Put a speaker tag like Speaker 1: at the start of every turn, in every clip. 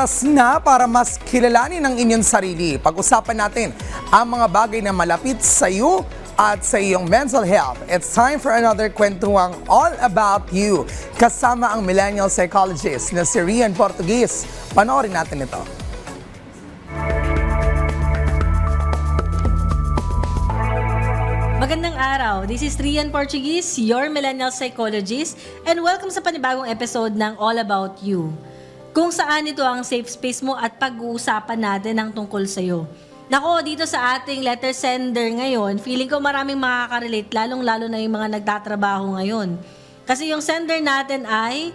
Speaker 1: Oras na para mas kilalanin ang inyong sarili. Pag-usapan natin ang mga bagay na malapit sa iyo at sa iyong mental health. It's time for another kwentuhang All About You. Kasama ang millennial psychologist na si Rian Portugues. Panoorin natin ito.
Speaker 2: Magandang araw. This is Rian Portugues, your millennial psychologist, and welcome sa panibagong episode ng All About You. Kung saan ito ang safe space mo at pag-uusapan natin ang tungkol sa'yo. Nako, dito sa ating letter sender ngayon, feeling ko maraming makaka-relate, lalong-lalo na yung mga nagtatrabaho ngayon. Kasi yung sender natin ay,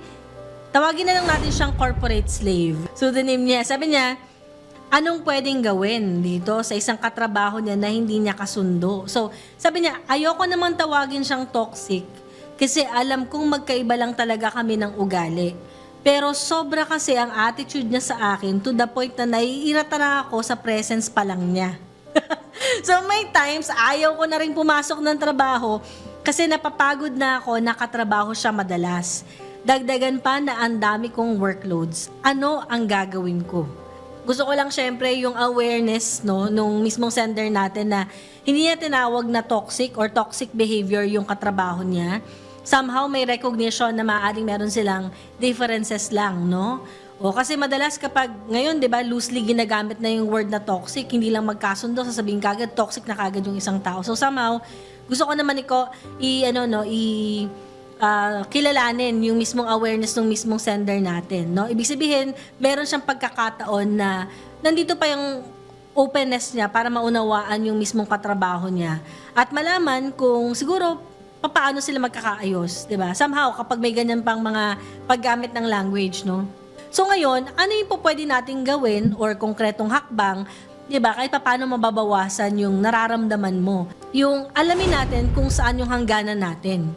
Speaker 2: tawagin na lang natin siyang corporate slave. Pseudonym niya, sabi niya, anong pwedeng gawin dito sa isang katrabaho niya na hindi niya kasundo? So, sabi niya, ayoko naman tawagin siyang toxic kasi alam kong magkaiba lang talaga kami ng ugali. Pero sobra kasi ang attitude niya sa akin to the point na naiirata na ako sa presence pa lang niya. So, may times ayaw ko na rin pumasok ng trabaho kasi napapagod na ako nakatrabaho siya madalas. Dagdagan pa na ang dami kong workloads. Ano ang gagawin ko? Gusto ko lang syempre yung awareness nung mismong sender natin na hindi niya tinawag na toxic or toxic behavior yung katrabaho niya. Somehow may recognition na maaaring meron silang differences lang, no? O kasi madalas kapag ngayon, 'di ba, loosely ginagamit na yung word na toxic, hindi lang magkasundo, sasabihin kagad toxic na kagad yung isang tao. So somehow gusto ko naman kilalanin yung mismong awareness ng mismong sender natin, no? Ibig sabihin, meron siyang pagkakataon na nandito pa yung openness niya para maunawaan yung mismong katrabaho niya at malaman kung siguro paano sila magkakaayos, 'di ba? Somehow kapag may ganyan pang mga paggamit ng language, no? So ngayon, ano yung pwede nating gawin or konkretong hakbang, 'di ba? Kahit paano mababawasan yung nararamdaman mo. Yung alamin natin kung saan yung hangganan natin.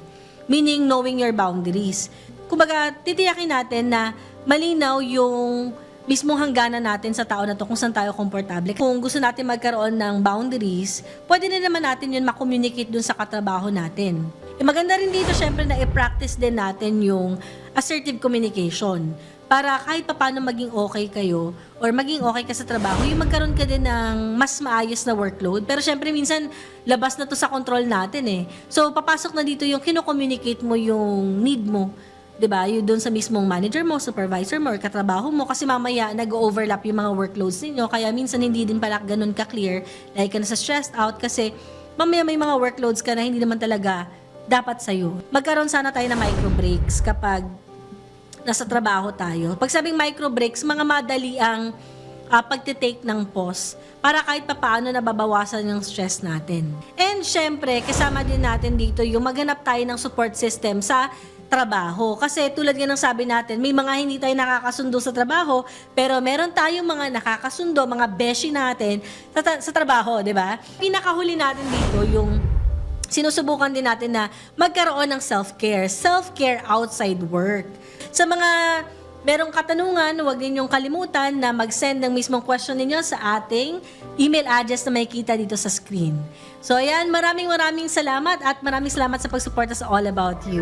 Speaker 2: Meaning knowing your boundaries. Kumbaga, titiyakin natin na malinaw yung mismong hangganan natin sa tao na to kung saan tayo komportable. Kung gusto natin magkaroon ng boundaries, pwede na naman natin yun makommunicate dun sa katrabaho natin. Maganda rin dito syempre na i-practice din natin yung assertive communication para kahit paano maging okay kayo or maging okay ka sa trabaho, yung magkaroon ka din ng mas maayos na workload. Pero syempre minsan labas na to sa control natin eh. So papasok na dito yung kino-communicate mo yung need mo. 'Di ba? Yung doon sa mismong manager mo, supervisor mo, or katrabaho mo kasi mamaya nag-overlap yung mga workloads ninyo kaya minsan hindi din pala ganoon ka-clear, like ka na sa stressed out kasi mamaya may mga workloads ka na hindi naman talaga dapat sa'yo. Magkaroon sana tayo ng micro breaks kapag nasa trabaho tayo. Pag sabing micro breaks, mga madali ang pagtitake ng pause para kahit papaano nababawasan yung stress natin. And syempre, kasama din natin dito yung maghanap tayo ng support system sa trabaho. Kasi tulad nga ng sabi natin, may mga hindi tayo nakakasundo sa trabaho, pero meron tayong mga nakakasundo, mga beshi natin sa trabaho, di ba? Pinakahuli natin dito yung sinusubukan din natin na magkaroon ng self-care. Self-care outside work. Sa mga merong katanungan, huwag ninyong kalimutan na mag-send ng mismong question ninyo sa ating email address na makikita dito sa screen. So ayan, maraming salamat at maraming salamat sa pagsuporta sa All About You.